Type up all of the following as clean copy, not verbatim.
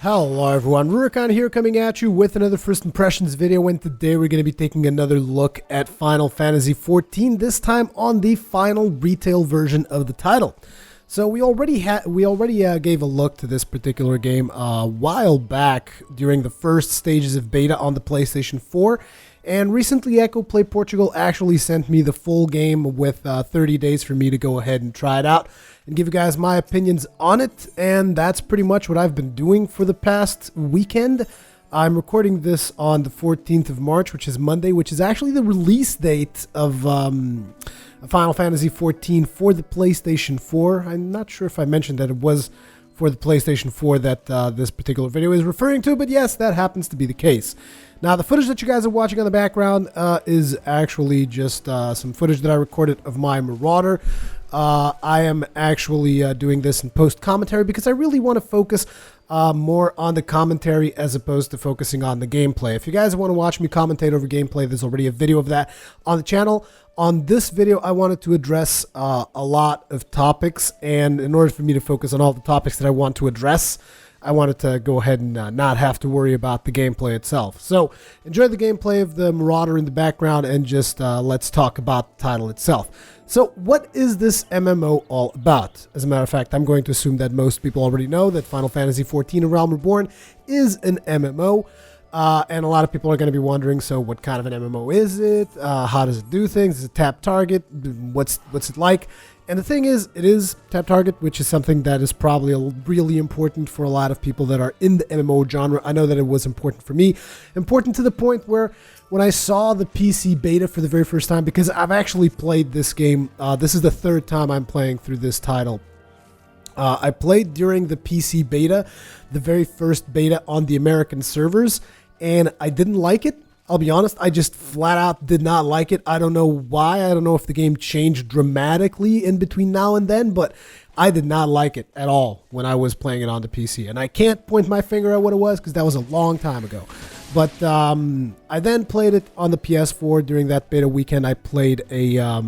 Hello everyone, Rurikhan here coming at you with another first impressions video, and today we're going to be taking another look at Final Fantasy XIV, this time on the final retail version of the title. So we already gave a look to this particular game a while back during the first stages of beta on the PlayStation 4, and recently Ecoplay Portugal actually sent me the full game with 30 days for me to go ahead and try it out and give you guys my opinions on it, and that's pretty much what I've been doing for the past weekend. I'm recording this on the 14th of March, which is Monday, which is actually the release date of Final Fantasy XIV for the PlayStation 4. I'm not sure if I mentioned that it was for the PlayStation 4 that this particular video is referring to, but yes, that happens to be the case. Now, the footage that you guys are watching on the background is actually just some footage that I recorded of my Marauder. I am actually doing this in post-commentary because I really want to focus more on the commentary as opposed to focusing on the gameplay. If you guys want to watch me commentate over gameplay, there's already a video of that on the channel. On this video, I wanted to address a lot of topics, and in order for me to focus on all the topics that I want to address, I wanted to go ahead and not have to worry about the gameplay itself. So enjoy the gameplay of the Marauder in the background, and just let's talk about the title itself. So what is this MMO all about? As a matter of fact, I'm going to assume that most people already know that Final Fantasy XIV: A Realm Reborn is an MMO. And a lot of people are going to be wondering, so what kind of an MMO is it? How does it do things? Is it tap target? What's it like? And the thing is, it is tap target, which is something that is probably really important for a lot of people that are in the MMO genre. I know that it was important for me. Important to the point where when I saw the PC beta for the very first time, because I've actually played this game, this is the third time I'm playing through this title. I played during the PC beta, the very first beta on the American servers, and I didn't like it. I'll be honest, I just flat out did not like it. I don't know why. I don't know if the game changed dramatically in between now and then, but I did not like it at all when I was playing it on the PC. And I can't point my finger at what it was because that was a long time ago. But I then played it on the PS4 during that beta weekend. I played a, I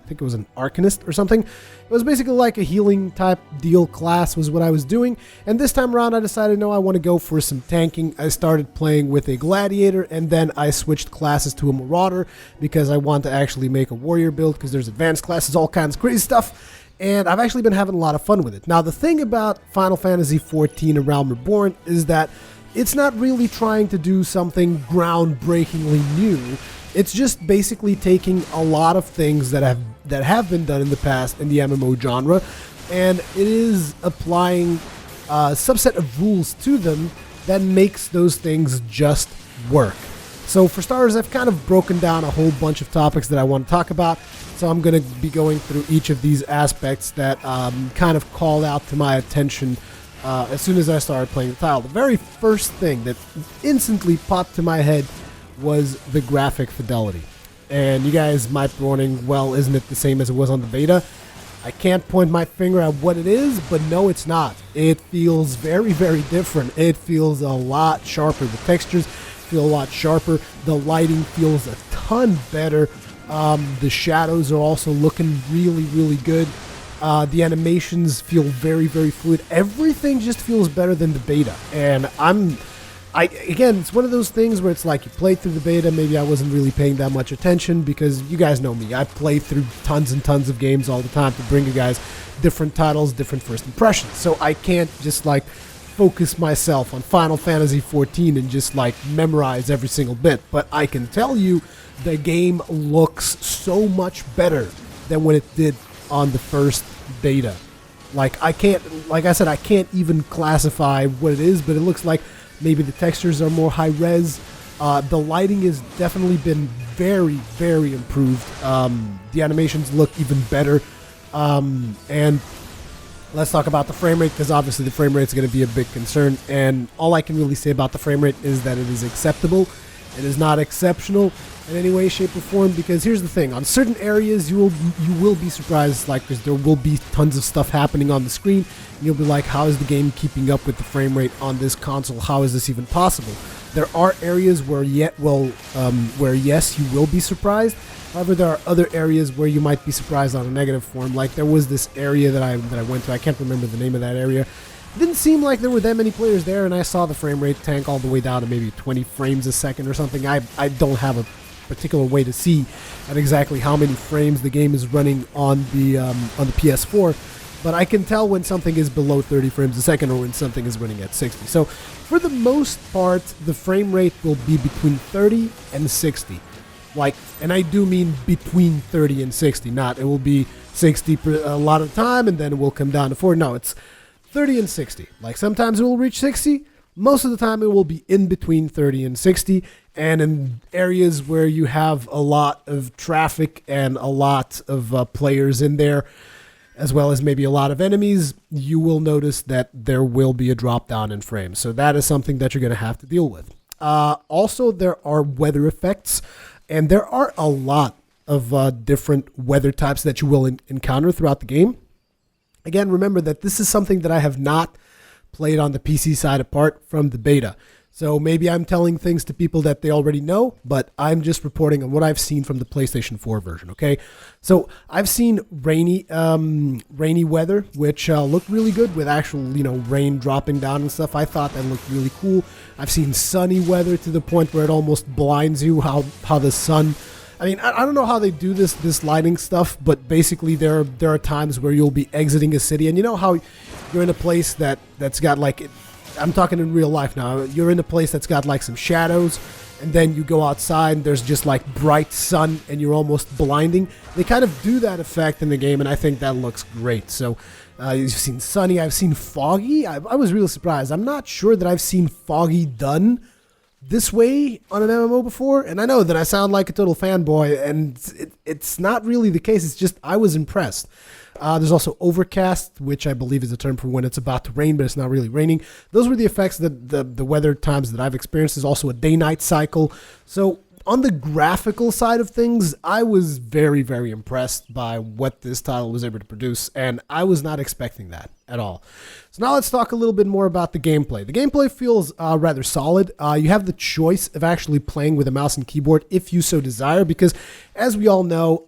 think it was an Arcanist or something. It was basically like a healing type deal class was what I was doing. And this time around I decided, no, I want to go for some tanking. I started playing with a Gladiator, and then I switched classes to a Marauder because I want to actually make a warrior build because there's advanced classes, all kinds of crazy stuff. And I've actually been having a lot of fun with it. Now, the thing about Final Fantasy XIV: A Realm Reborn is that it's not really trying to do something groundbreakingly new. It's just basically taking a lot of things that have been done in the past in the MMO genre, and it is applying a subset of rules to them that makes those things just work. So for starters, I've kind of broken down a whole bunch of topics that I want to talk about, so I'm going to be going through each of these aspects that kind of called out to my attention as soon as I started playing the title. The very first thing that instantly popped to my head was the graphic fidelity. And you guys might be wondering, well, isn't it the same as it was on the beta? I can't point my finger at what it is, but no, it's not. It feels very, very different. It feels a lot sharper. The textures feel a lot sharper. The lighting feels a ton better. The shadows are also looking really, really good. The animations feel very, very fluid. Everything just feels better than the beta. And again, it's one of those things where it's like you play through the beta, maybe I wasn't really paying that much attention because you guys know me. I play through tons and tons of games all the time to bring you guys different titles, different first impressions. So I can't just like focus myself on Final Fantasy XIV and just like memorize every single bit. But I can tell you the game looks so much better than when it did on the first beta. Like I said, I can't even classify what it is, but it looks like maybe the textures are more high res. The lighting has definitely been very, very improved. The animations look even better. And let's talk about the frame rate, because obviously the frame rate is going to be a big concern. And all I can really say about the frame rate is that it is acceptable. It is not exceptional in any way, shape, or form, because here's the thing. On certain areas, you will be surprised, like, because there will be tons of stuff happening on the screen. And you'll be like, how is the game keeping up with the frame rate on this console? How is this even possible? There are areas where yes, you will be surprised. However, there are other areas where you might be surprised on a negative form. Like there was this area that I went to. I can't remember the name of that area. didn't seem like there were that many players there, and I saw the frame rate tank all the way down to maybe 20 frames a second or something. I don't have a particular way to see at exactly how many frames the game is running on the PS4, but I can tell when something is below 30 frames a second or when something is running at 60. So for the most part, the frame rate will be between 30 and 60. And I do mean between 30 and 60, not it will be 60 a lot of the time and then it will come down to 40. No, it's 30 and 60. Like sometimes it will reach 60. Most of the time it will be in between 30 and 60. And in areas where you have a lot of traffic and a lot of players in there, as well as maybe a lot of enemies, you will notice that there will be a drop down in frames. So that is something that you're going to have to deal with. Also, there are weather effects, and there are a lot of different weather types that you will encounter throughout the game. Again, remember that this is something that I have not played on the PC side apart from the beta. So maybe I'm telling things to people that they already know, but I'm just reporting on what I've seen from the PlayStation 4 version, okay? So I've seen rainy weather, which looked really good with actual, rain dropping down and stuff. I thought that looked really cool. I've seen sunny weather to the point where it almost blinds you, how the sun... I mean, I don't know how they do this lighting stuff, but basically there are times where you'll be exiting a city, and you know how you're in a place that's got like... I'm talking in real life now. You're in a place that's got like some shadows, and then you go outside and there's just like bright sun and you're almost blinding. They kind of do that effect in the game, and I think that looks great. So you've seen sunny, I've seen foggy. I was really surprised. I'm not sure that I've seen foggy done this way on an MMO before, and I know that I sound like a total fanboy, and it's not really the case. It's just I was impressed. There's also overcast, which I believe is a term for when it's about to rain, but it's not really raining. Those were the effects that the weather times that I've experienced. There's also a day-night cycle. So on the graphical side of things, I was very, very impressed by what this title was able to produce, and I was not expecting that at all. So now let's talk a little bit more about the gameplay. The gameplay feels rather solid. You have the choice of actually playing with a mouse and keyboard if you so desire, because as we all know,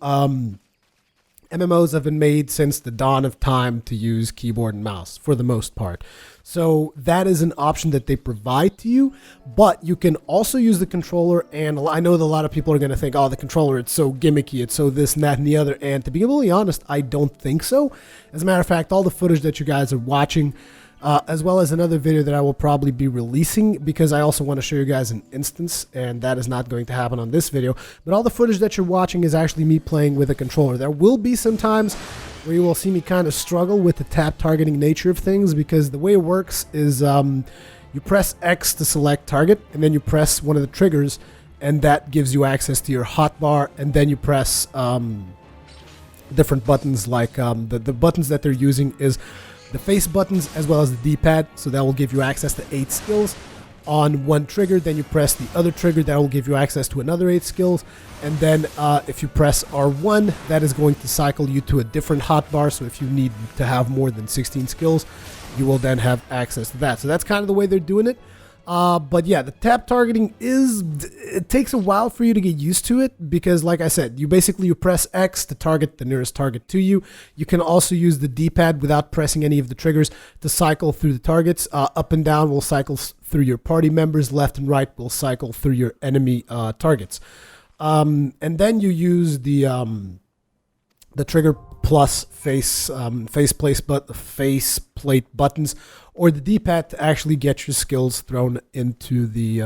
MMOs have been made since the dawn of time to use keyboard and mouse for the most part. So that is an option that they provide to you, but you can also use the controller. And I know that a lot of people are going to think, oh, the controller, it's so gimmicky, it's so this and that and the other. And to be completely honest, I don't think so. As a matter of fact, all the footage that you guys are watching, as well as another video that I will probably be releasing, because I also want to show you guys an instance, and that is not going to happen on this video, but all the footage that you're watching is actually me playing with a controller. There will be some times where you will see me kind of struggle with the tap targeting nature of things, because the way it works is you press X to select target, and then you press one of the triggers, and that gives you access to your hotbar, and then you press different buttons, like the buttons that they're using is the face buttons as well as the D-pad, so that will give you access to 8 skills on one trigger. Then you press the other trigger, that will give you access to another 8 skills, and then if you press R1, that is going to cycle you to a different hotbar. So if you need to have more than 16 skills, you will then have access to that. So that's kind of the way they're doing it. But yeah, the tap targeting it takes a while for you to get used to it, because like I said, you press X to target the nearest target to you. You can also use the D-pad without pressing any of the triggers to cycle through the targets. Up and down will cycle through your party members. Left and right will cycle through your enemy targets. And then you use the trigger plus faceplate buttons, or the D-pad to actually get your skills thrown into the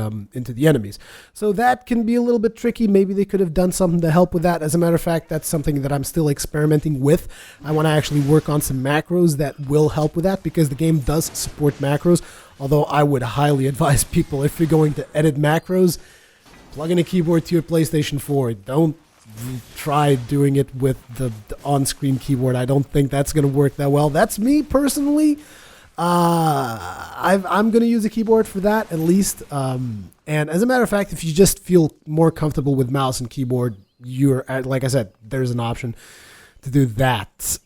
enemies. So that can be a little bit tricky. Maybe they could have done something to help with that. As a matter of fact, that's something that I'm still experimenting with. I want to actually work on some macros that will help with that, because the game does support macros. Although I would highly advise people, if you're going to edit macros, plug in a keyboard to your PlayStation 4. Don't try doing it with the on-screen keyboard. I don't think that's going to work that well. That's me personally. I'm going to use a keyboard for that at least. And as a matter of fact, if you just feel more comfortable with mouse and keyboard, like I said, there's an option to do that.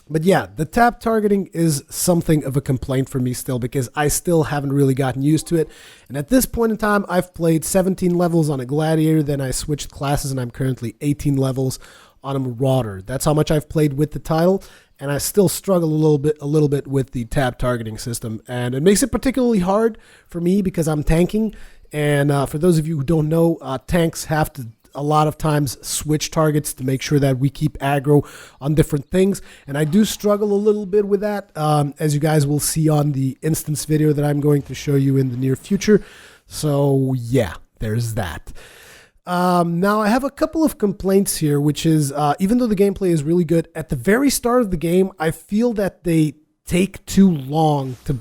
But yeah, the tap targeting is something of a complaint for me still, because I still haven't really gotten used to it. And at this point in time, I've played 17 levels on a Gladiator, then I switched classes, and I'm currently 18 levels on a Marauder. That's how much I've played with the title. and I still struggle a little bit with the tab targeting system, and it makes it particularly hard for me because I'm tanking. And for those of you who don't know, tanks have to a lot of times switch targets to make sure that we keep aggro on different things, and I do struggle a little bit with that, as you guys will see on the instance video that I'm going to show you in the near future. So yeah, there's that. Now I have a couple of complaints here, which is even though the gameplay is really good, at the very start of the game I feel that they take too long to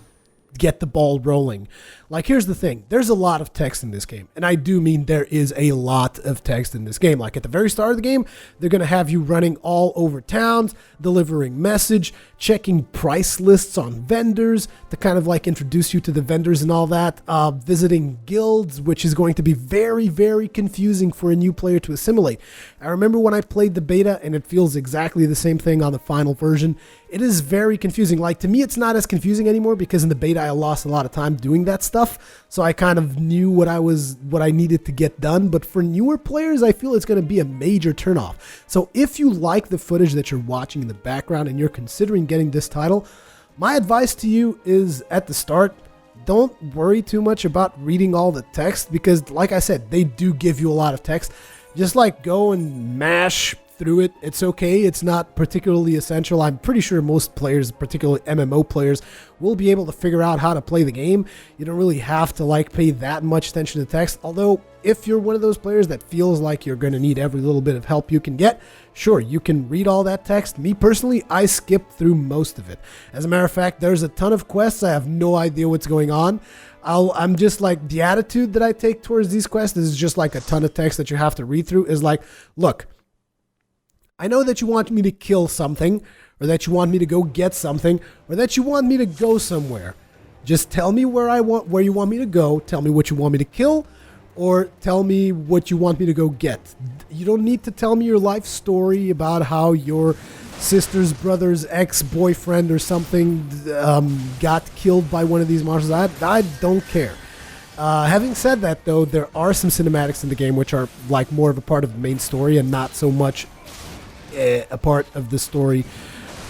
get the ball rolling. Like, here's the thing, there's a lot of text in this game, and I do mean there is a lot of text in this game. Like, at the very start of the game, they're going to have you running all over towns, delivering message, checking price lists on vendors to kind of like introduce you to the vendors and all that, visiting guilds, which is going to be very, very confusing for a new player to assimilate. I remember when I played the beta, and it feels exactly the same thing on the final version. It is very confusing. Like, to me, it's not as confusing anymore because in the beta I lost a lot of time doing that stuff. So I kind of knew what I needed to get done. But for newer players, I feel it's going to be a major turnoff. So if you like the footage that you're watching in the background and you're considering getting this title, my advice to you is at the start, don't worry too much about reading all the text because, like I said, they do give you a lot of text. Just like go and mash through it. It's okay. It's not particularly essential. I'm pretty sure most players, particularly MMO players, will be able to figure out how to play the game. You don't really have to like pay that much attention to text. Although if you're one of those players that feels like you're going to need every little bit of help you can get, sure, you can read all that text. Me personally, I skipped through most of it. As a matter of fact, there's a ton of quests. I have no idea what's going on. I'm just like, the attitude that I take towards these quests is just like a ton of text that you have to read through is like, look, I know that you want me to kill something, or that you want me to go get something, or that you want me to go somewhere. Just tell me where you want me to go, tell me what you want me to kill, or tell me what you want me to go get. You don't need to tell me your life story about how your sister's brother's ex-boyfriend or something got killed by one of these monsters. I don't care. Having said that, though, there are some cinematics in the game which are like more of a part of the main story and not so much a part of the story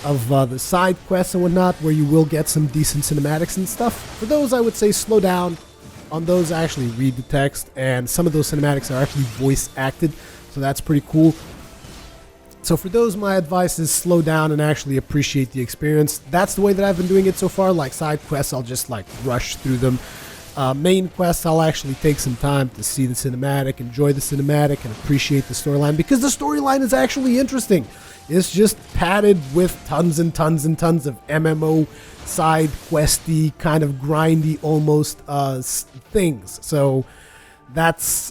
of the side quests and whatnot, where you will get some decent cinematics and stuff. For those, I would say slow down on those, actually read the text, and some of those cinematics are actually voice acted, so that's pretty cool. So for those, my advice is slow down and actually appreciate the experience. That's the way that I've been doing it so far. Like side quests, I'll just like rush through them. Main quests, I'll actually take some time to see the cinematic, enjoy the cinematic, and appreciate the storyline, because the storyline is actually interesting. It's just padded with tons and tons and tons of MMO side questy, kind of grindy almost things. So that's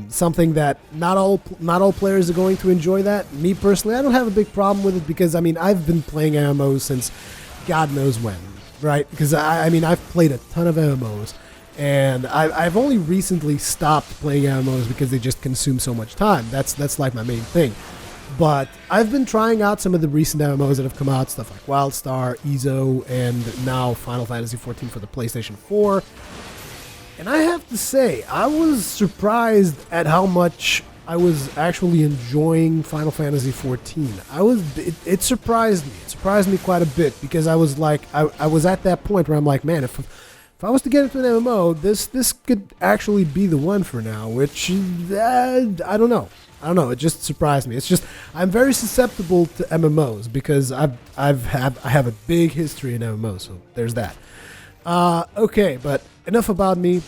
something that not all players are going to enjoy. That, me personally, I don't have a big problem with it, because I mean, I've been playing MMOs since God knows when, right? Because I mean, I've played a ton of MMOs. And I've only recently stopped playing MMOs because they just consume so much time. That's like my main thing. But I've been trying out some of the recent MMOs that have come out, stuff like WildStar, EZO, and now Final Fantasy XIV for the PlayStation 4. And I have to say, I was surprised at how much I was actually enjoying Final Fantasy XIV. It surprised me. It surprised me quite a bit, because I was like, I was at that point where I'm like, man, if I was to get into an MMO, this could actually be the one for now, which I don't know. It just surprised me. It's just, I'm very susceptible to MMOs because I have a big history in MMOs, so there's that. Okay, but enough about me.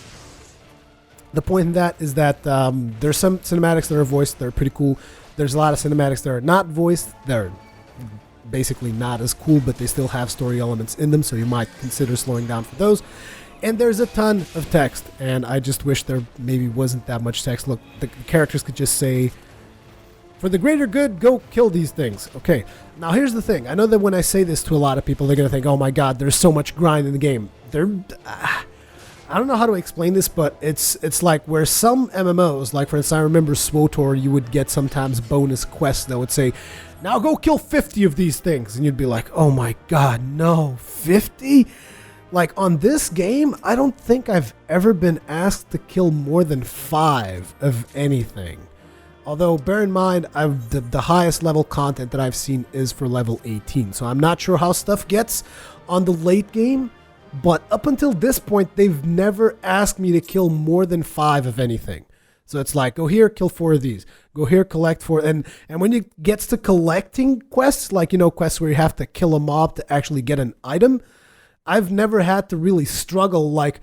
The point in that is that there's some cinematics that are voiced that are pretty cool. There's a lot of cinematics that are not voiced. They're basically not as cool, but they still have story elements in them, so you might consider slowing down for those. And there's a ton of text, and I just wish there maybe wasn't that much text. Look, the characters could just say, for the greater good, go kill these things. Okay, now here's the thing. I know that when I say this to a lot of people, they're going to think, oh my god, there's so much grind in the game. I don't know how to explain this, but it's like where some MMOs, like for instance, I remember SWTOR, you would get sometimes bonus quests that would say, now go kill 50 of these things. And you'd be like, oh my god, no, 50? Like on this game, I don't think I've ever been asked to kill more than 5 of anything Although, bear in mind, the highest level content that I've seen is for level 18. So I'm not sure how stuff gets on the late game. But up until this point, they've never asked me to kill more than 5 of anything. So it's like, go here, kill 4 of these. Go here, collect 4. And when it gets to collecting quests, like, quests where you have to kill a mob to actually get an item, I've never had to really struggle like,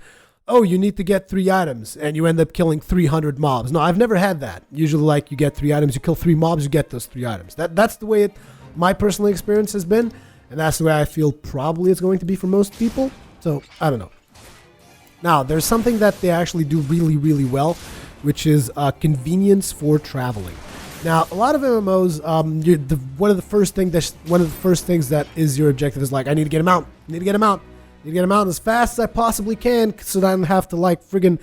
oh, you need to get 3 items, and you end up killing 300 mobs. No, I've never had that. Usually, like, you get 3 items, you kill 3 mobs, you get those 3 items. That's the way my personal experience has been, and that's the way I feel probably it's going to be for most people. So, I don't know. Now, there's something that they actually do really, really well, which is convenience for traveling. Now, a lot of MMOs, one of the first things that is your objective is like, I need to get him out. I need to get him out. I need to get him out as fast as I possibly can, so that I don't have to like friggin'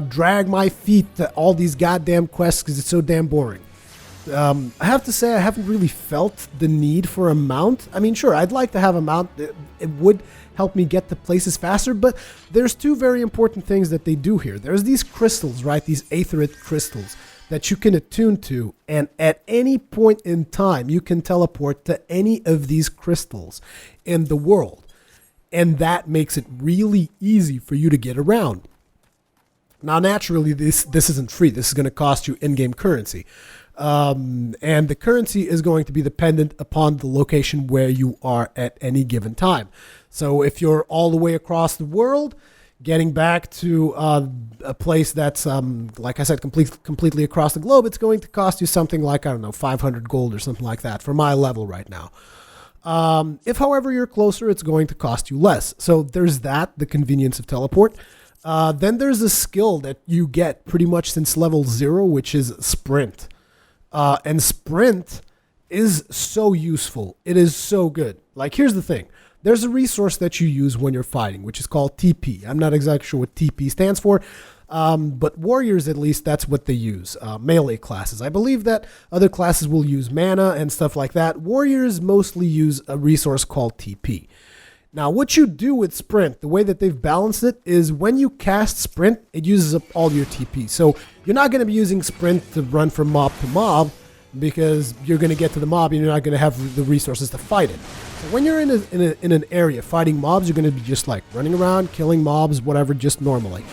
drag my feet to all these goddamn quests because it's so damn boring. I have to say I haven't really felt the need for a mount. I mean, sure, I'd like to have a mount. It would help me get to places faster, but there's 2 very important things that they do here. There's these crystals, right? These aetherite crystals that you can attune to, and at any point in time, you can teleport to any of these crystals in the world, and that makes it really easy for you to get around. Now, naturally, this isn't free. This is going to cost you in-game currency. And the currency is going to be dependent upon the location where you are at any given time. So if you're all the way across the world, getting back to a place that's, like I said, completely across the globe, it's going to cost you something like, I don't know, 500 gold or something like that for my level right now. If, however, you're closer, it's going to cost you less. So there's that, the convenience of teleport. Then there's a skill that you get pretty much since level 0, which is sprint. And sprint is so useful. It is so good. Like, here's the thing. There's a resource that you use when you're fighting, which is called TP. I'm not exactly sure what TP stands for, but warriors, at least, that's what they use. Melee classes. I believe that other classes will use mana and stuff like that. Warriors mostly use a resource called TP. Now, what you do with sprint, the way that they've balanced it, is when you cast sprint, it uses up all your TP. So you're not going to be using sprint to run from mob to mob, because you're going to get to the mob and you're not going to have the resources to fight it. So when you're in an area fighting mobs, you're going to be just like running around, killing mobs, whatever, just normally.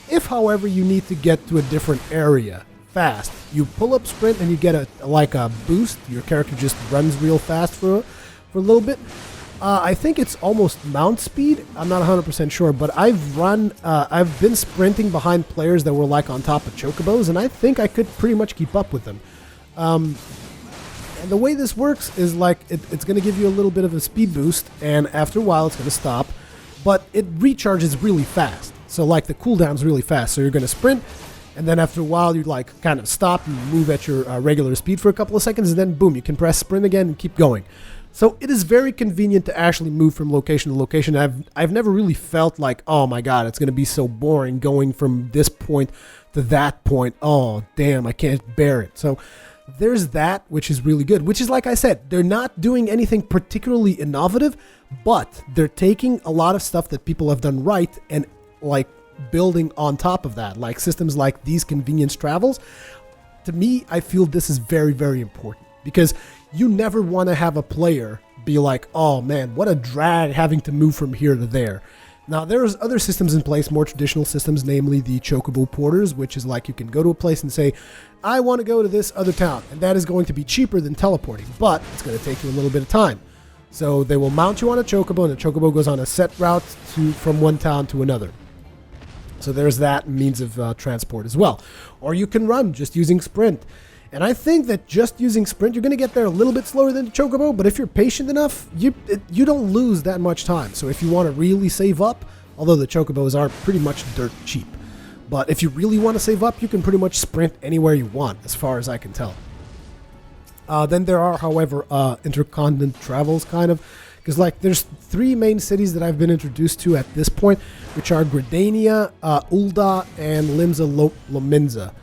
If, however, you need to get to a different area fast, you pull up sprint and you get a boost. Your character just runs real fast for a little bit. I think it's almost mount speed. I'm not 100% sure, but I've been sprinting behind players that were like on top of chocobos, and I think I could pretty much keep up with them. And the way this works is like it's going to give you a little bit of a speed boost, and after a while it's going to stop, but it recharges really fast. So like the cooldown's really fast. So you're going to sprint, and then after a while you like kind of stop and move at your regular speed for a couple of seconds, and then boom, you can press sprint again and keep going. So it is very convenient to actually move from location to location. I've never really felt like, oh my god, it's going to be so boring going from this point to that point. Oh damn, I can't bear it. So there's that, which is really good, which is, like I said, they're not doing anything particularly innovative, but they're taking a lot of stuff that people have done right and like building on top of that, like systems like these convenience travels. To me, I feel this is very, very important, because you never want to have a player be like, oh man, what a drag having to move from here to there. Now, there's other systems in place, more traditional systems, namely the Chocobo Porters, which is like you can go to a place and say, I want to go to this other town, and that is going to be cheaper than teleporting, but it's going to take you a little bit of time. So they will mount you on a Chocobo, and the Chocobo goes on a set route from one town to another. So there's that means of transport as well. Or you can run just using sprint. And I think that just using sprint, you're going to get there a little bit slower than the Chocobo, but if you're patient enough, you don't lose that much time. So if you want to really save up, although the Chocobos are pretty much dirt cheap, but if you really want to save up, you can pretty much sprint anywhere you want, as far as I can tell. Then there are, however, intercontinent travels, kind of, because like there's 3 main cities that I've been introduced to at this point, which are Gridania, Ulda, and Limsa Lominsa.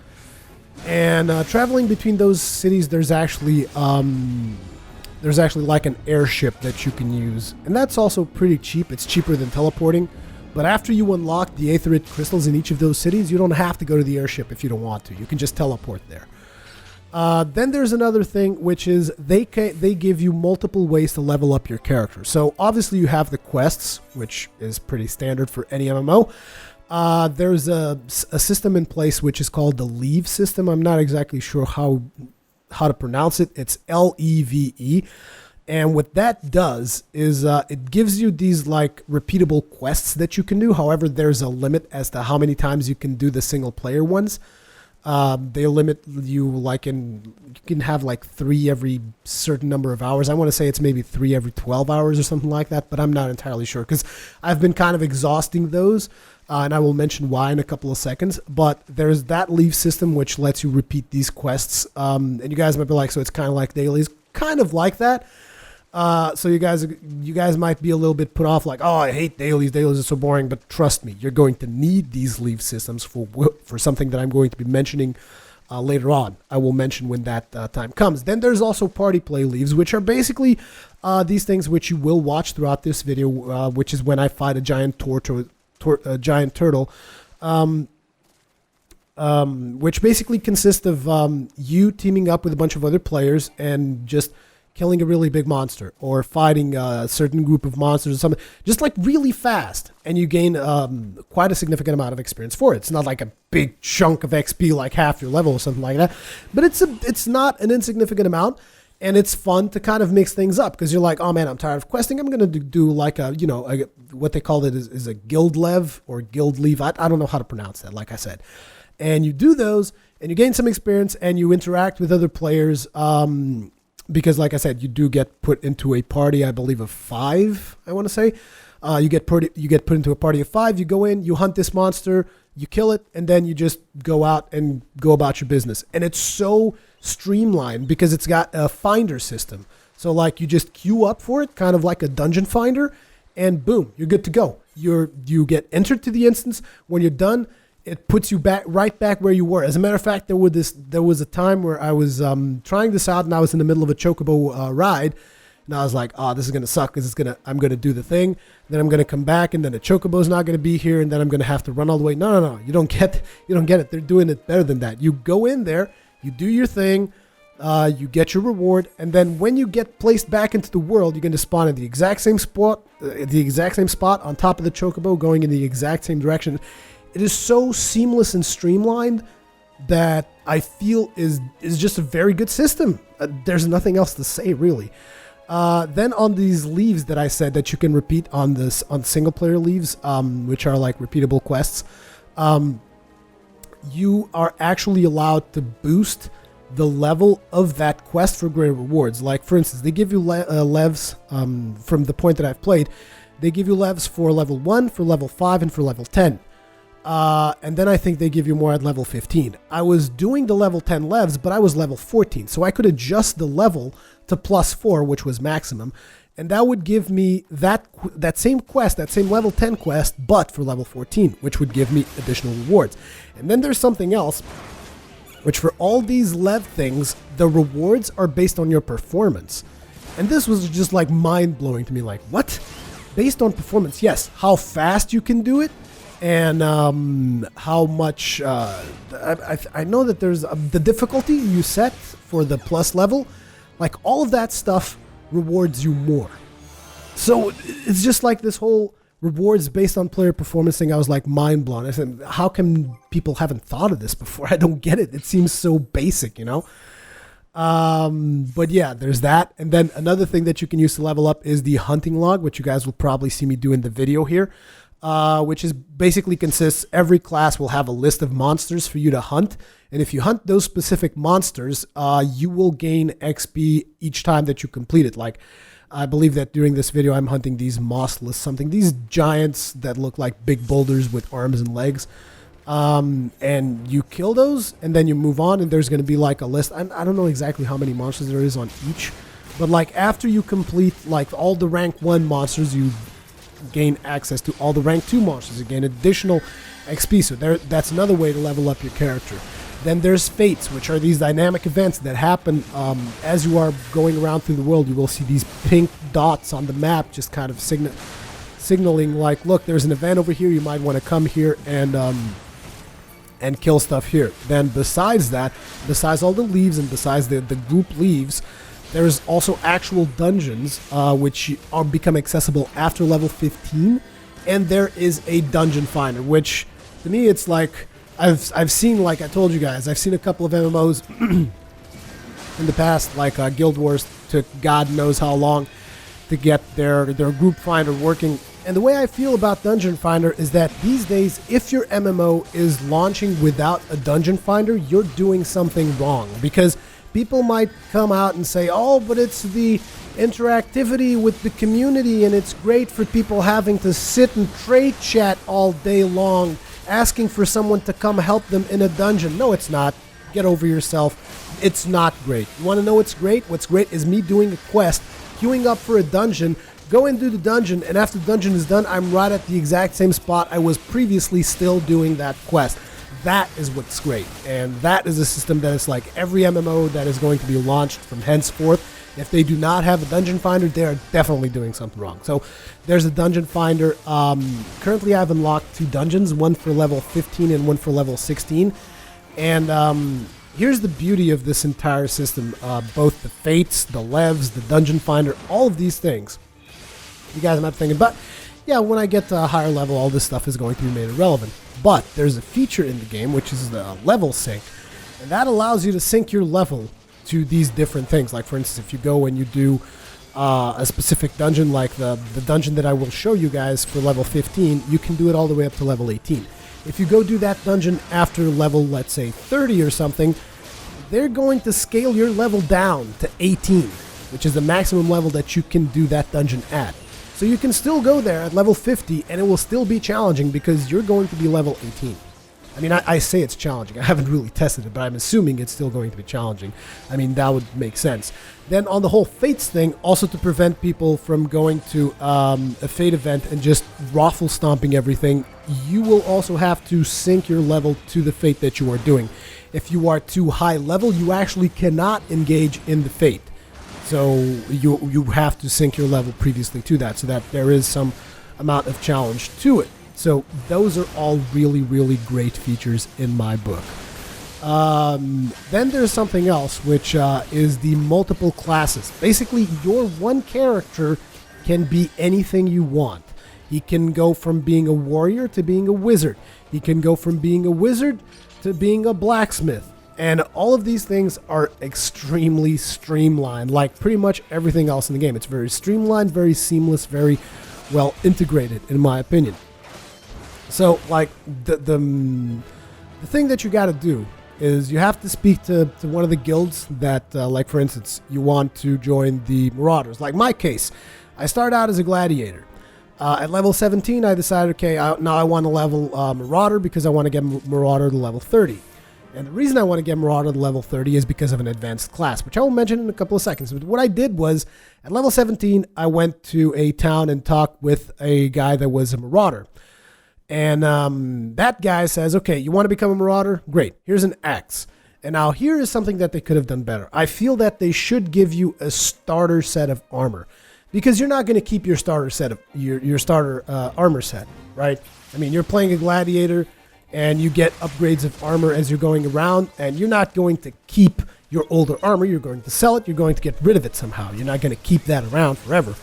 And traveling between those cities, there's actually like an airship that you can use, and that's also pretty cheap. It's cheaper than teleporting, but after you unlock the aetherite crystals in each of those cities, you don't have to go to the airship if you don't want to. You can just teleport there. Then there's another thing, which is they give you multiple ways to level up your character. So obviously you have the quests, which is pretty standard for any MMO. There's a system in place which is called the Leve system. I'm not exactly sure how to pronounce it. It's Leve. And what that does is it gives you these like repeatable quests that you can do. However, there's a limit as to how many times you can do the single player ones. They limit you like you can have like 3 every certain number of hours. I want to say it's maybe 3 every 12 hours or something like that, but I'm not entirely sure because I've been kind of exhausting those. And I will mention why in a couple of seconds. But there's that Leve system which lets you repeat these quests. And you guys might be like, so it's kind of like dailies, kind of like that. So you guys might be a little bit put off, like, oh, I hate dailies. Dailies are so boring. But trust me, you're going to need these Leve systems for something that I'm going to be mentioning later on. I will mention when that time comes. Then there's also party play leaves, which are basically these things which you will watch throughout this video, which is when I fight a giant turtle, which basically consists of you teaming up with a bunch of other players and just killing a really big monster or fighting a certain group of monsters or something, just like really fast, and you gain quite a significant amount of experience for it. It's not like a big chunk of XP, like half your level or something like that, but it's not an insignificant amount, and it's fun to kind of mix things up because you're like, oh man, I'm tired of questing. I'm going to do like what they call it is a guild lev or guild leave. I don't know how to pronounce that, like I said. And you do those and you gain some experience and you interact with other players. Because like I said, you do get put into a party, I believe of 5, I want to say. You get put into a party of 5, you go in, you hunt this monster, you kill it, and then you just go out and go about your business. And it's so streamlined because it's got a finder system. So like you just queue up for it, kind of like a dungeon finder, and boom, you're good to go. You get entered to the instance. When you're done, it puts you right back where you were. As a matter of fact, there was a time where I was trying this out and I was in the middle of a chocobo ride, and I was like, oh, this is gonna suck because I'm gonna do the thing, then I'm gonna come back, and then the chocobo's not gonna be here, and then I'm gonna have to run all the way. No, you don't get it. They're doing it better than that. You go in there, you do your thing, you get your reward, and then when you get placed back into the world, you're going to spawn at the exact same spot on top of the chocobo, going in the exact same direction. It is so seamless and streamlined that I feel is just a very good system. There's nothing else to say, really. Then on these leaves that I said that you can repeat on single player leaves, which are like repeatable quests, you are actually allowed to boost the level of that quest for greater rewards. Like, for instance, they give you levs from the point that I've played. They give you levs for level 1, for level 5, and for level 10. And then I think they give you more at level 15. I was doing the level 10 levs, but I was level 14, so I could adjust the level to +4, which was maximum, and that would give me that same quest, that same level 10 quest, but for level 14, which would give me additional rewards. And then there's something else, which for all these lev things, the rewards are based on your performance. And this was just like mind-blowing to me, like, what? Based on performance, yes, how fast you can do it, and how much, I know that there's the difficulty you set for the plus level, like all of that stuff rewards you more. So it's just like this whole rewards based on player performance thing. I was like mind blown. I said, how come people haven't thought of this before? I don't get it. It seems so basic, you know? But yeah, there's that. And then another thing that you can use to level up is the hunting log, which you guys will probably see me do in the video here. Which is basically consists, every class will have a list of monsters for you to hunt. And if you hunt those specific monsters, you will gain XP each time that you complete it. Like, I believe that during this video, I'm hunting these mossless something, these giants that look like big boulders with arms and legs. And you kill those and then you move on, and there's going to be like a list. I don't know exactly how many monsters there is on each, but like after you complete like all the rank 1 monsters, you gain access to all the rank 2 monsters. You gain additional XP, so that's another way to level up your character. Then there's fates, which are these dynamic events that happen as you are going around through the world. You will see these pink dots on the map just kind of signaling like, look, there's an event over here, you might want to come here and and kill stuff here. Then besides that, besides all the leaves and besides the group leaves, there's also actual dungeons which are become accessible after level 15, and there is a dungeon finder, which to me it's like I've seen, like I told you guys, I've seen a couple of MMOs in the past, like Guild Wars took God knows how long to get their group finder working. And the way I feel about Dungeon Finder is that these days, if your MMO is launching without a Dungeon Finder, you're doing something wrong. Because people might come out and say, oh, but it's the interactivity with the community and it's great for people having to sit and trade chat all day long, asking for someone to come help them in a dungeon. No, it's not. Get over yourself. It's not great. You want to know what's great? What's great is me doing a quest, queuing up for a dungeon, go and do the dungeon, and after the dungeon is done, I'm right at the exact same spot I was previously still doing that quest. That is what's great, and that is a system that is like every MMO that is going to be launched from henceforth. If they do not have a dungeon finder, they are definitely doing something wrong. So there's a dungeon finder. Currently I've unlocked 2 dungeons, one for level 15 and one for level 16. And here's the beauty of this entire system. Both the fates, the levs, the dungeon finder, all of these things. You guys might be thinking, but yeah, when I get to a higher level, all this stuff is going to be made irrelevant. But there's a feature in the game, which is the level sync. And that allows you to sync your level to these different things. Like, for instance, if you go and you do a specific dungeon, like the dungeon that I will show you guys for level 15, you can do it all the way up to level 18. If you go do that dungeon after level, let's say, 30 or something, they're going to scale your level down to 18, which is the maximum level that you can do that dungeon at. So you can still go there at level 50, and it will still be challenging because you're going to be level 18. I mean, I say it's challenging. I haven't really tested it, but I'm assuming it's still going to be challenging. I mean, that would make sense. Then on the whole Fates thing, also to prevent people from going to a Fate event and just raffle stomping everything, you will also have to sync your level to the Fate that you are doing. If you are too high level, you actually cannot engage in the Fate. So you have to sync your level previously to that, so that there is some amount of challenge to it. So those are all really, really great features in my book. Then there's something else, which is the multiple classes. Basically, your one character can be anything you want. He can go from being a warrior to being a wizard. He can go from being a wizard to being a blacksmith. And all of these things are extremely streamlined, like pretty much everything else in the game. It's very streamlined, very seamless, very well integrated, in my opinion. So, like, the thing that you got to do is you have to speak to one of the guilds that, like, for instance, you want to join the Marauders. Like my case, I started out as a gladiator. At level 17, I decided, okay, now I want to level Marauder because I want to get Marauder to level 30. And the reason I want to get Marauder to level 30 is because of an advanced class, which I will mention in a couple of seconds. But what I did was, at level 17, I went to a town and talked with a guy that was a Marauder. And that guy says, okay, you want to become a Marauder? Great, here's an axe. And now here is something that they could have done better. I feel that they should give you a starter set of armor, because you're not going to keep your starter set of your starter armor set, right? I mean, you're playing a gladiator, and you get upgrades of armor as you're going around, and you're not going to keep your older armor. You're going to sell it. You're going to get rid of it somehow. You're not going to keep that around forever.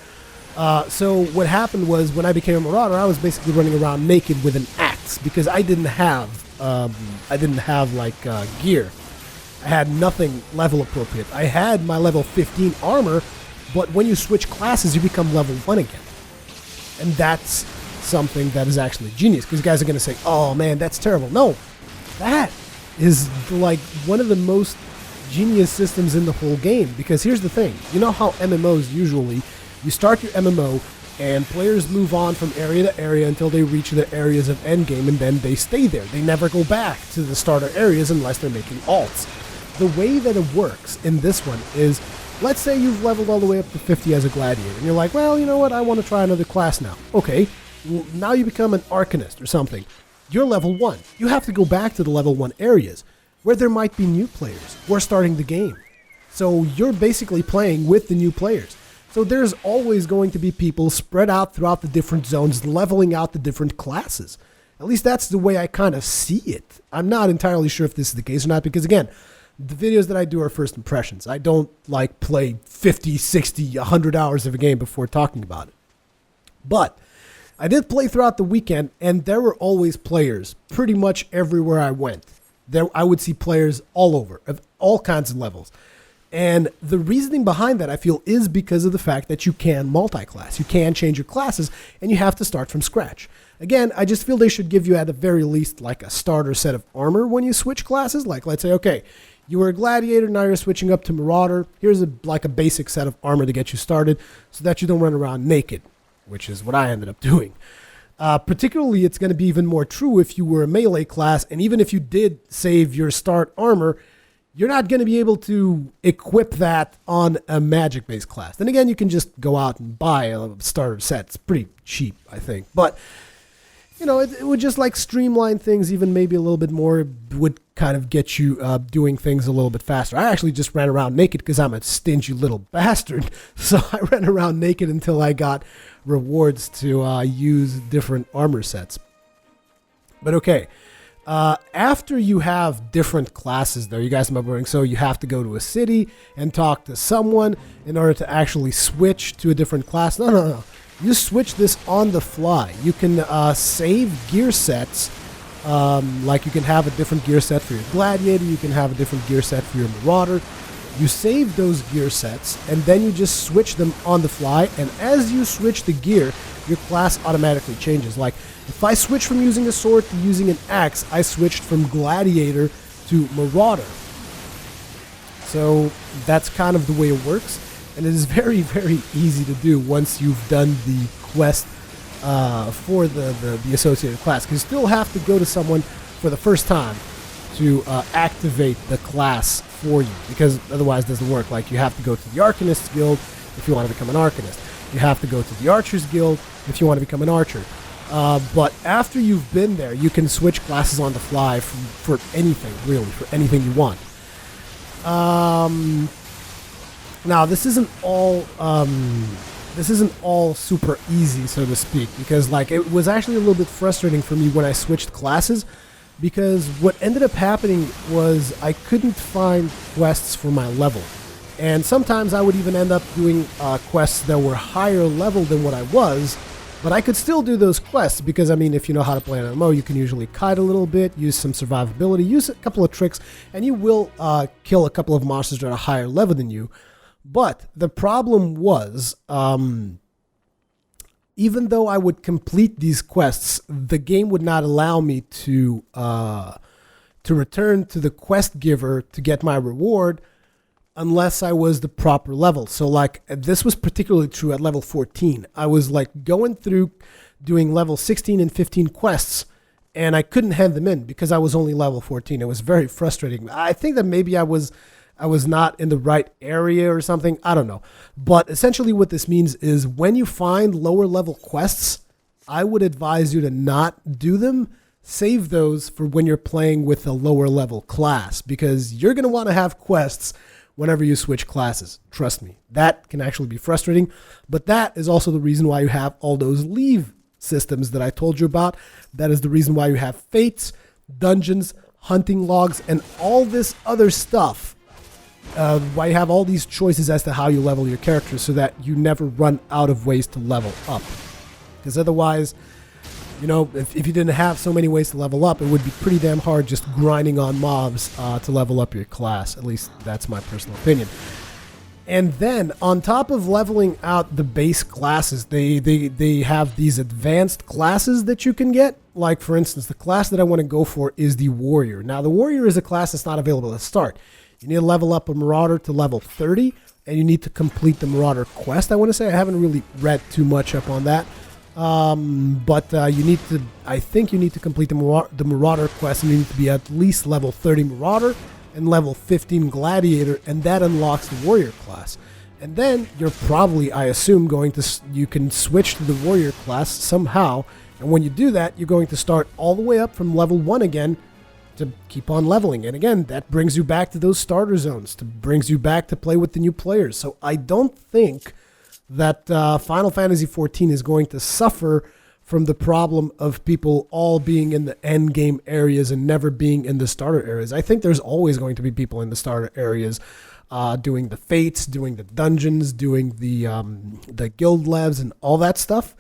So what happened was, when I became a Marauder, I was basically running around naked with an axe because I didn't have gear. I had nothing level appropriate. I had my level 15 armor, but when you switch classes, you become level 1 again, and that's something that is actually genius, because guys are going to say, oh man, that's terrible. No, that is like one of the most genius systems in the whole game, because here's the thing. You know how MMOs usually, you start your MMO and players move on from area to area until they reach the areas of endgame, and then they stay there. They never go back to the starter areas unless they're making alts. The way that it works in this one is, let's say you've leveled all the way up to 50 as a gladiator, and you're like, well, you know what, I want to try another class now. Okay, now you become an Arcanist or something. You're level 1. You have to go back to the level 1 areas where there might be new players who are starting the game. So you're basically playing with the new players. So there's always going to be people spread out throughout the different zones, leveling out the different classes. At least that's the way I kind of see it. I'm not entirely sure if this is the case or not, because again, the videos that I do are first impressions. I don't like play 50, 60, 100 hours of a game before talking about it. But I did play throughout the weekend, and there were always players pretty much everywhere I went. I would see players all over, of all kinds of levels. And the reasoning behind that, I feel, is because of the fact that you can multi-class. You can change your classes, and you have to start from scratch. Again, I just feel they should give you, at the very least, like a starter set of armor when you switch classes. Like, let's say, okay, you were a gladiator, now you're switching up to marauder. Here's a basic set of armor to get you started so that you don't run around naked, which is what I ended up doing. Particularly, it's going to be even more true if you were a melee class, and even if you did save your start armor, you're not going to be able to equip that on a magic-based class. Then again, you can just go out and buy a starter set. It's pretty cheap, I think. But, you know, it would just like streamline things even maybe a little bit more. It would kind of get you doing things a little bit faster. I actually just ran around naked because I'm a stingy little bastard. So I ran around naked until I got rewards to use different armor sets. But okay. After you have different classes, though, you guys might be wondering, so you have to go to a city and talk to someone in order to actually switch to a different class. No. You switch this on the fly. You can save gear sets. Like you can have a different gear set for your gladiator. You can have a different gear set for your marauder. You save those gear sets, and then you just switch them on the fly. And as you switch the gear, your class automatically changes. Like, if I switch from using a sword to using an axe, I switched from gladiator to marauder. So that's kind of the way it works. And it is very, very easy to do once you've done the quest for the associated class. Because you still have to go to someone for the first time to activate the class for you. Because otherwise it doesn't work. Like, you have to go to the Arcanist's Guild if you want to become an Arcanist. You have to go to the Archer's Guild if you want to become an Archer. But after you've been there, you can switch classes on the fly for anything, really, for anything you want. Now, this isn't all super easy, so to speak, because like it was actually a little bit frustrating for me when I switched classes, because what ended up happening was I couldn't find quests for my level. And sometimes I would even end up doing quests that were higher level than what I was, but I could still do those quests because, I mean, if you know how to play an MMO, you can usually kite a little bit, use some survivability, use a couple of tricks, and you will kill a couple of monsters that are higher level than you. But the problem was, even though I would complete these quests, the game would not allow me to return to the quest giver to get my reward unless I was the proper level. So like, this was particularly true at level 14. I was like going through doing level 16 and 15 quests, and I couldn't hand them in because I was only level 14. It was very frustrating. I think that maybe I was not in the right area or something. I don't know. But essentially what this means is when you find lower level quests, I would advise you to not do them. Save those for when you're playing with a lower level class, because you're going to want to have quests whenever you switch classes. Trust me, that can actually be frustrating, but that is also the reason why you have all those leave systems that I told you about. That is the reason why you have fates, dungeons, hunting logs, and all this other stuff. Why you have all these choices as to how you level your character so that you never run out of ways to level up. Because otherwise, you know, if you didn't have so many ways to level up, it would be pretty damn hard just grinding on mobs to level up your class. At least that's my personal opinion. And then on top of leveling out the base classes, they have these advanced classes that you can get. Like, for instance, the class that I want to go for is the Warrior. Now, the Warrior is a class that's not available at start. You need to level up a Marauder to level 30, and you need to complete the Marauder quest. I want to say I haven't really read too much up on that. But you need to, I think you need to complete the Marauder quest, and you need to be at least level 30 Marauder and level 15 Gladiator, and that unlocks the Warrior class. And then you're probably, I assume, you can switch to the Warrior class somehow, and when you do that, you're going to start all the way up from level 1 again to keep on leveling. And again, that brings you back to those starter zones, brings you back to play with the new players. So I don't think that Final Fantasy XIV is going to suffer from the problem of people all being in the end game areas and never being in the starter areas. I think there's always going to be people in the starter areas doing the fates, doing the dungeons, doing the guild levs and all that stuff.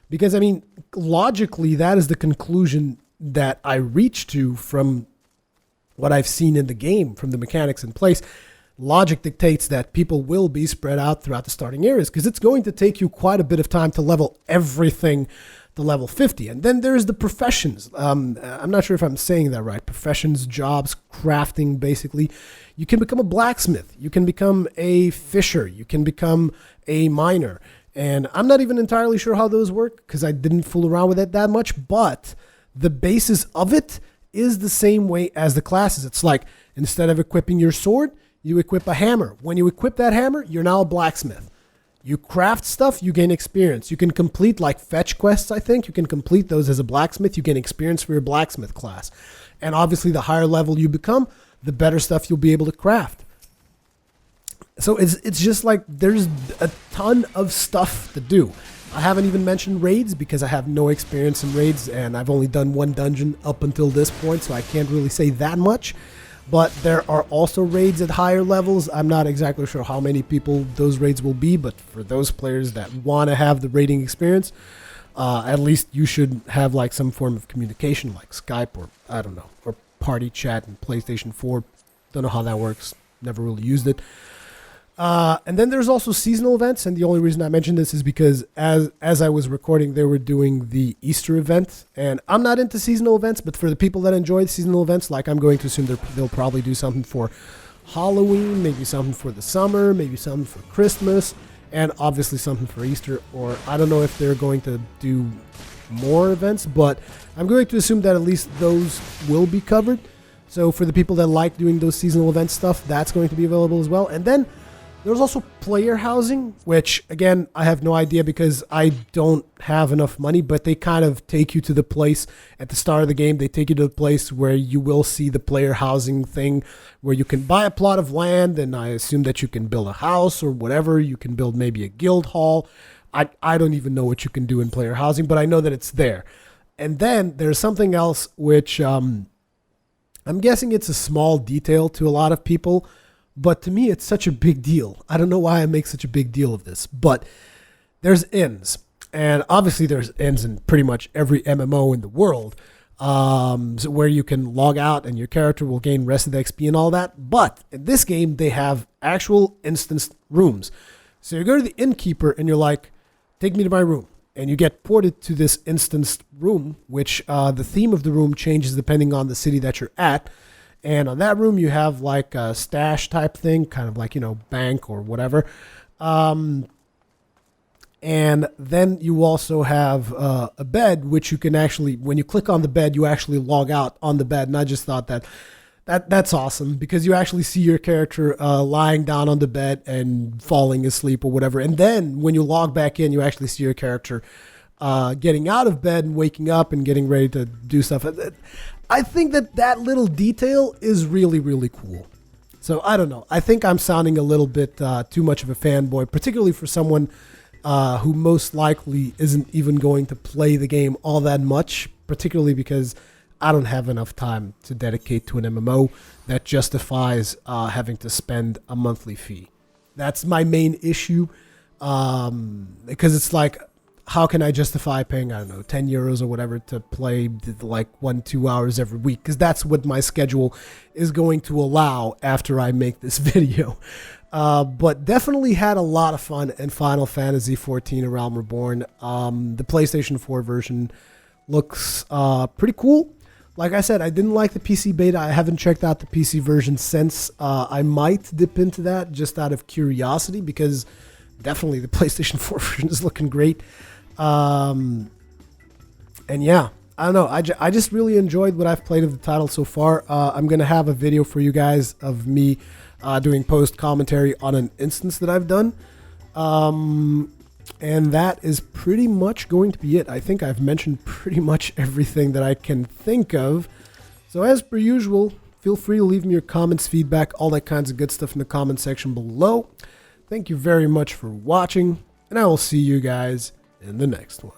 Because, I mean, logically, that is the conclusion that I reach to from what I've seen in the game, from the mechanics in place. Logic dictates that people will be spread out throughout the starting areas because it's going to take you quite a bit of time to level everything to level 50. And then there's the professions. I'm not sure if I'm saying that right. Professions, jobs, crafting, basically. You can become a blacksmith. You can become a fisher. You can become a miner. And I'm not even entirely sure how those work because I didn't fool around with it that much. But the basis of it is the same way as the classes. It's like instead of equipping your sword, you equip a hammer. When you equip that hammer, you're now a blacksmith. You craft stuff, you gain experience. You can complete like fetch quests, I think. You can complete those as a blacksmith. You gain experience for your blacksmith class. And obviously the higher level you become, the better stuff you'll be able to craft. So it's just like there's a ton of stuff to do. I haven't even mentioned raids because I have no experience in raids and I've only done one dungeon up until this point, so I can't really say that much. But there are also raids at higher levels. I'm not exactly sure how many people those raids will be, but for those players that want to have the raiding experience, at least you should have like some form of communication like Skype or I don't know, or party chat in PlayStation 4. Don't know how that works. Never really used it. And then there's also seasonal events, and the only reason I mentioned this is because as I was recording, they were doing the Easter event, and I'm not into seasonal events, but for the people that enjoy seasonal events, like I'm going to assume they'll probably do something for Halloween, maybe something for the summer, maybe something for Christmas, and obviously something for Easter, or I don't know if they're going to do more events, but I'm going to assume that at least those will be covered. So for the people that like doing those seasonal event stuff, that's going to be available as well. And then there's also player housing, which, again, I have no idea because I don't have enough money, but they kind of take you to the place at the start of the game. They take you to the place where you will see the player housing thing, where you can buy a plot of land, and I assume that you can build a house or whatever. You can build maybe a guild hall. I don't even know what you can do in player housing, but I know that it's there. And then there's something else, which I'm guessing it's a small detail to a lot of people, but to me, it's such a big deal. I don't know why I make such a big deal of this, but there's inns. And obviously there's inns in pretty much every MMO in the world, so where you can log out and your character will gain rest of the XP and all that. But in this game, they have actual instanced rooms. So you go to the innkeeper and you're like, take me to my room. And you get ported to this instanced room, which the theme of the room changes depending on the city that you're at. And on that room, you have like a stash type thing, kind of like, bank or whatever. And then you also have a bed, which you can actually, when you click on the bed, you actually log out on the bed. And I just thought that's awesome because you actually see your character lying down on the bed and falling asleep or whatever. And then when you log back in, you actually see your character getting out of bed and waking up and getting ready to do stuff. I think that little detail is really, really cool. So I don't know. I think I'm sounding a little bit too much of a fanboy, particularly for someone who most likely isn't even going to play the game all that much, particularly because I don't have enough time to dedicate to an MMO that justifies having to spend a monthly fee. That's my main issue, because it's like, how can I justify paying, I don't know, 10 euros or whatever to play like 1-2 hours every week? Because that's what my schedule is going to allow after I make this video. But definitely had a lot of fun in Final Fantasy XIV: A Realm Reborn. The PlayStation 4 version looks pretty cool. Like I said, I didn't like the PC beta. I haven't checked out the PC version since. I might dip into that just out of curiosity because definitely the PlayStation 4 version is looking great. And yeah, I don't know. I just really enjoyed what I've played of the title so far. I'm going to have a video for you guys of me doing post commentary on an instance that I've done. And that is pretty much going to be it. I think I've mentioned pretty much everything that I can think of. So as per usual, feel free to leave me your comments, feedback, all that kinds of good stuff in the comment section below. Thank you very much for watching, and I will see you guys in the next one.